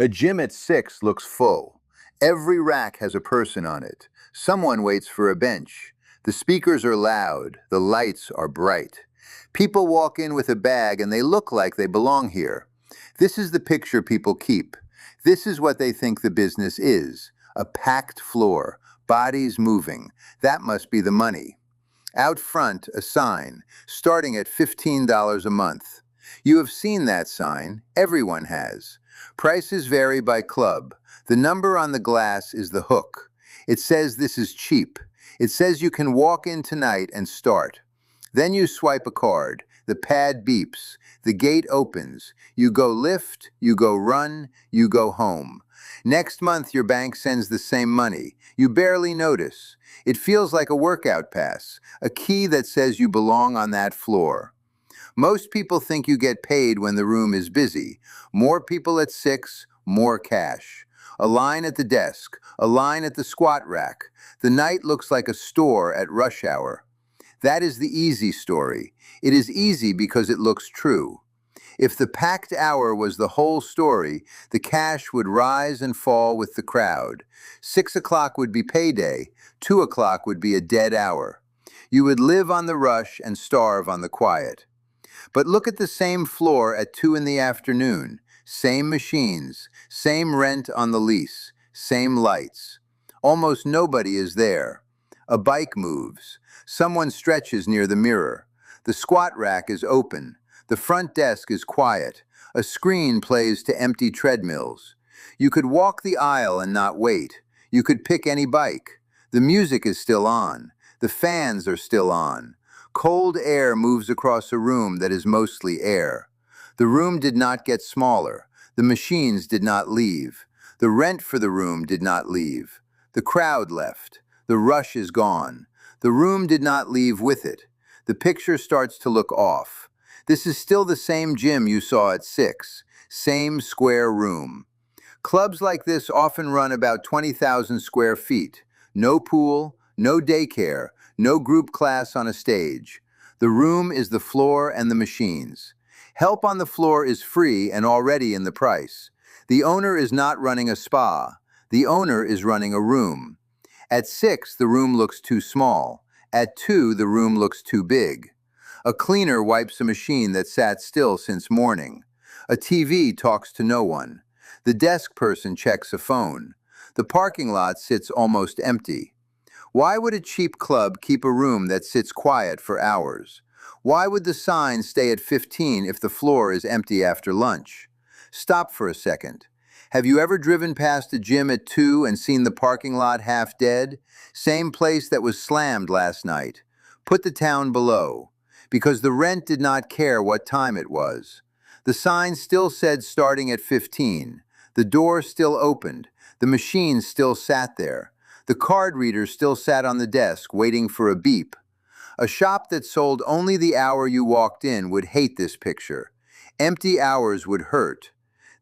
A gym at 6 looks full. Every rack has a person on it. Someone waits for a bench. The speakers are loud. The lights are bright. People walk in with a bag and they look like they belong here. This is the picture people keep. This is what they think the business is. A packed floor, bodies moving. That must be the money. Out front, a sign, starting at $15 a month. You have seen that sign. Everyone has. Prices vary by club. The number on the glass is the hook. It says this is cheap. It says you can walk in tonight and start. Then you swipe a card. The pad beeps. The gate opens. You go lift, you go run, you go home. Next month, your bank sends the same money. You barely notice. It feels like a workout pass, a key that says you belong on that floor. Most people think you get paid when the room is busy. More people at 6, more cash. A line at the desk, a line at the squat rack. The night looks like a store at rush hour. That is the easy story. It is easy because it looks true. If the packed hour was the whole story, the cash would rise and fall with the crowd. 6 o'clock would be payday. 2 o'clock would be a dead hour. You would live on the rush and starve on the quiet. But look at the same floor at 2 in the afternoon. Same machines, same rent on the lease, same lights. Almost nobody is there. A bike moves. Someone stretches near the mirror. The squat rack is open. The front desk is quiet. A screen plays to empty treadmills. You could walk the aisle and not wait. You could pick any bike. The music is still on. The fans are still on. Cold air moves across a room that is mostly air. The room did not get smaller. The machines did not leave. The rent for the room did not leave. The crowd left. The rush is gone. The room did not leave with it. The picture starts to look off. This is still the same gym you saw at 6. Same square room. Clubs like this often run about 20,000 square feet. No pool, no daycare, no group class on a stage. The room is the floor and the machines. Help on the floor is free and already in the price. The owner is not running a spa. The owner is running a room. At 6, the room looks too small. At 2, the room looks too big. A cleaner wipes a machine that sat still since morning. A TV talks to no one. The desk person checks a phone. The parking lot sits almost empty. Why would a cheap club keep a room that sits quiet for hours? Why would the sign stay at 15 if the floor is empty after lunch? Stop for a second. Have you ever driven past a gym at 2 and seen the parking lot half dead? Same place that was slammed last night. Put the town below. Because the rent did not care what time it was. The sign still said starting at 15. The door still opened. The machine still sat there. The card reader still sat on the desk waiting for a beep. A shop that sold only the hour you walked in would hate this picture. Empty hours would hurt.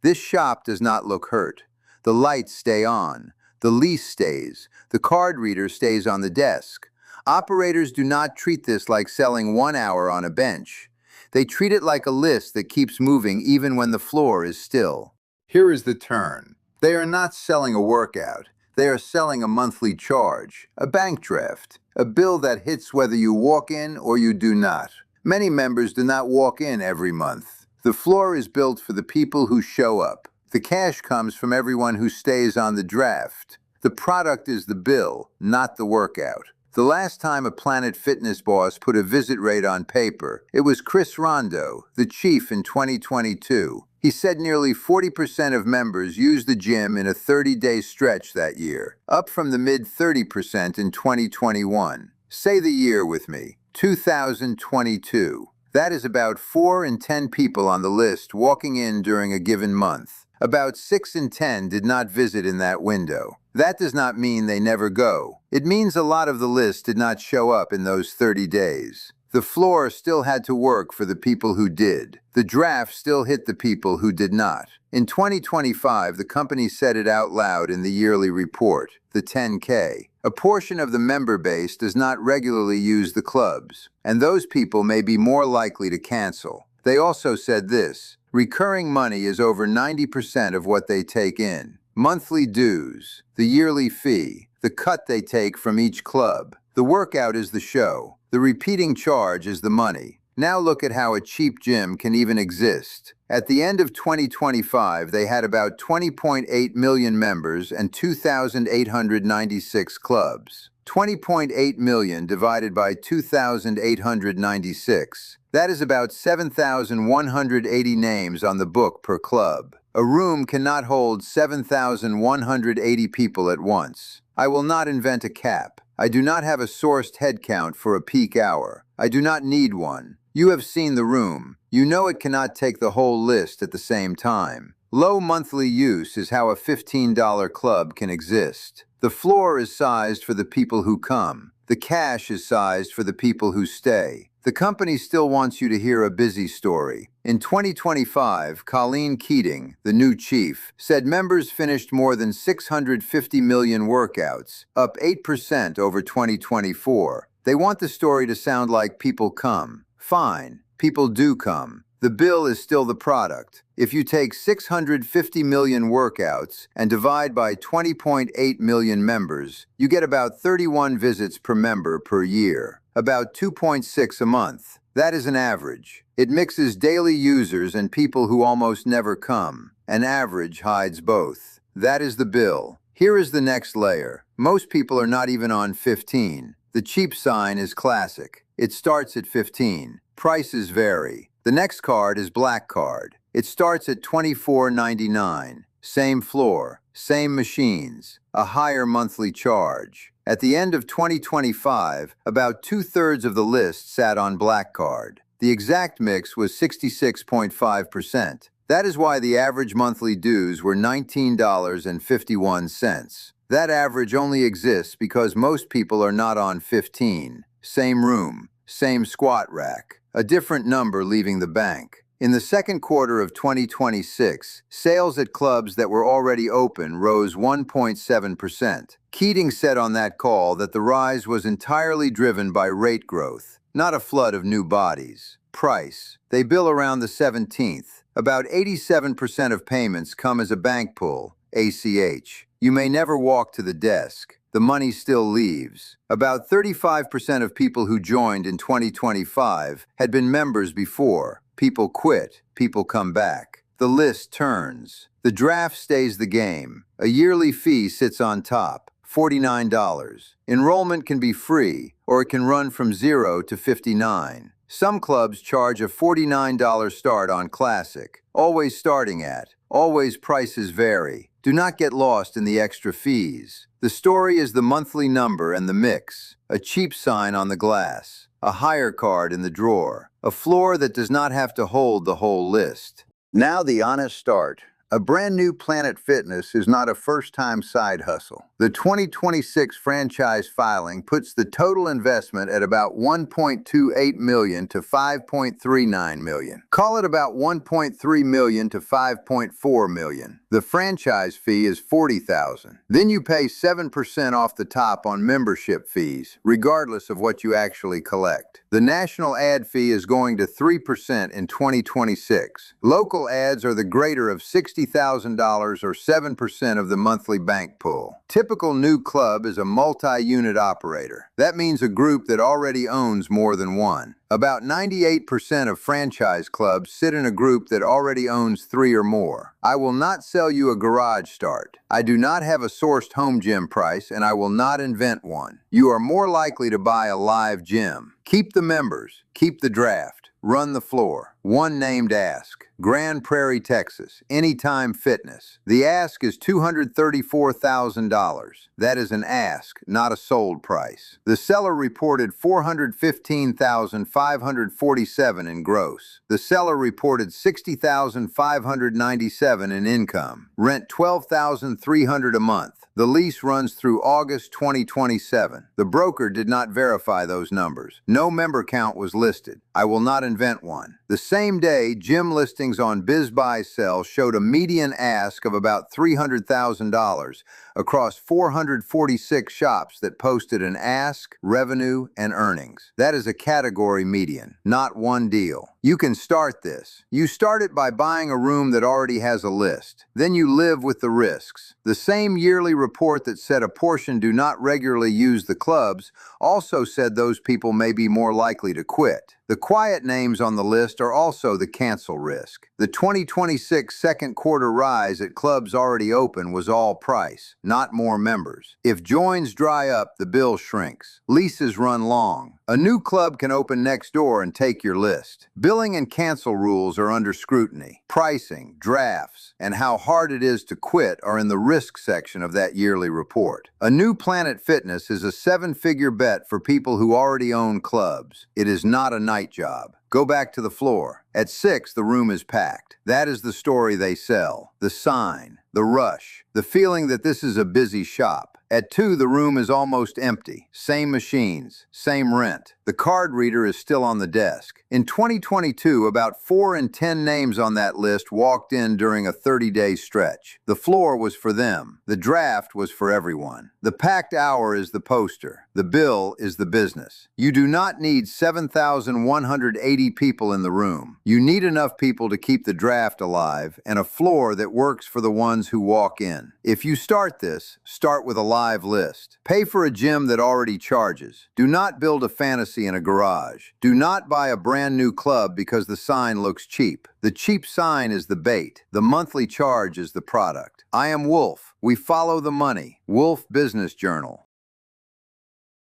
This shop does not look hurt. The lights stay on. The lease stays. The card reader stays on the desk. Operators do not treat this like selling 1 hour on a bench. They treat it like a list that keeps moving even when the floor is still. Here is the turn. They are not selling a workout. They are selling a monthly charge, a bank draft, a bill that hits whether you walk in or you do not. Many members do not walk in every month. The floor is built for the people who show up. The cash comes from everyone who stays on the draft. The product is the bill, not the workout. The last time a Planet Fitness boss put a visit rate on paper, it was Chris Rondo, the chief in 2022. He said nearly 40% of members used the gym in a 30-day stretch that year, up from the mid-30% in 2021. Say the year with me, 2022. That is about 4 in 10 people on the list walking in during a given month. About 6 in 10 did not visit in that window. That does not mean they never go. It means a lot of the list did not show up in those 30 days. The floor still had to work for the people who did. The draft still hit the people who did not. In 2025, the company said it out loud in the yearly report, the 10K. A portion of the member base does not regularly use the clubs, and those people may be more likely to cancel. They also said this, Recurring money is over 90% of what they take in. Monthly dues, the yearly fee, the cut they take from each club. The workout is the show. The repeating charge is the money. Now look at how a cheap gym can even exist. At the end of 2025, they had about 20.8 million members and 2,896 clubs. 20.8 million divided by 2,896. That is about 7,180 names on the book per club. A room cannot hold 7,180 people at once. I will not invent a cap. I do not have a sourced head count for a peak hour. I do not need one. You have seen the room. You know it cannot take the whole list at the same time. Low monthly use is how a $15 club can exist. The floor is sized for the people who come. The cash is sized for the people who stay. The company still wants you to hear a busy story. In 2025, Colleen Keating, the new chief, said members finished more than 650 million workouts, up 8% over 2024. They want the story to sound like people come. Fine, people do come. The bill is still the product. If you take 650 million workouts and divide by 20.8 million members, you get about 31 visits per member per year, about 2.6 a month. That is an average. It mixes daily users and people who almost never come. An average hides both. That is the bill. Here is the next layer. Most people are not even on 15. The cheap sign is classic. It starts at 15. Prices vary. The next card is Black Card. It starts at $24.99. Same floor, same machines, a higher monthly charge. At the end of 2025, about 2/3 of the list sat on Black Card. The exact mix was 66.5%. That is why the average monthly dues were $19.51. That average only exists because most people are not on 15. Same room, same squat rack, a different number leaving the bank. In the second quarter of 2026, sales at clubs that were already open rose 1.7%. Keating said on that call that the rise was entirely driven by rate growth, not a flood of new bodies. Price. They bill around the 17th. About 87% of payments come as a bank pull, ACH. You may never walk to the desk. The money still leaves. About 35% of people who joined in 2025 had been members before. People quit, people come back. The list turns. The draft stays the game. A yearly fee sits on top, $49. Enrollment can be free, or it can run from 0 to $59. Some clubs charge a $49 start on Classic. Always starting at. Always prices vary. Do not get lost in the extra fees. The story is the monthly number and the mix. A cheap sign on the glass. A higher card in the drawer. A floor that does not have to hold the whole list. Now the honest start. A brand new Planet Fitness is not a first-time side hustle. The 2026 franchise filing puts the total investment at about $1.28 million to $5.39 million. Call it about $1.3 million to $5.4 million. The franchise fee is $40,000. Then you pay 7% off the top on membership fees, regardless of what you actually collect. The national ad fee is going to 3% in 2026. Local ads are the greater of $60,000 or 7% of the monthly bank pull. Typical new club is a multi-unit operator. That means a group that already owns more than one. About 98% of franchise clubs sit in a group that already owns 3 or more. I will not sell you a garage start. I do not have a sourced home gym price, and I will not invent one. You are more likely to buy a live gym. Keep the members. Keep the draft. Run the floor. One named Ask. Grand Prairie, Texas. Anytime Fitness. The ask is $234,000. That is an ask, not a sold price. The seller reported $415,547 in gross. The seller reported $60,597 in income. Rent $12,300 a month. The lease runs through August 2027. The broker did not verify those numbers. No member count was listed. I will not invent one. The same day, gym listings on BizBuySell showed a median ask of about $300,000 across 446 shops that posted an ask, revenue, and earnings. That is a category median, not one deal. You can start this. You start it by buying a room that already has a list. Then you live with the risks. The same yearly report that said a portion do not regularly use the clubs also said those people may be more likely to quit. The quiet names on the list are also the cancel risk. The 2026 second quarter rise at clubs already open was all price, not more members. If joins dry up, the bill shrinks. Leases run long. A new club can open next door and take your list. Billing and cancel rules are under scrutiny. Pricing, drafts, and how hard it is to quit are in the risk section of that yearly report. A new Planet Fitness is a seven-figure bet for people who already own clubs. It is not a night job. Go back to the floor. At 6, the room is packed. That is the story they sell. The sign, the rush, the feeling that this is a busy shop. At 2, the room is almost empty. Same machines, same rent. The card reader is still on the desk. In 2022, about 4 in 10 names on that list walked in during a 30-day stretch. The floor was for them. The draft was for everyone. The packed hour is the poster. The bill is the business. You do not need 7,180 people in the room. You need enough people to keep the draft alive and a floor that works for the ones who walk in. If you start this, start with a live list. Pay for a gym that already charges. Do not build a fantasy in a garage. Do not buy a brand new club because the sign looks cheap. The cheap sign is the bait. The monthly charge is the product. I am Wolfe. We follow the money. Wolfe Business Journal.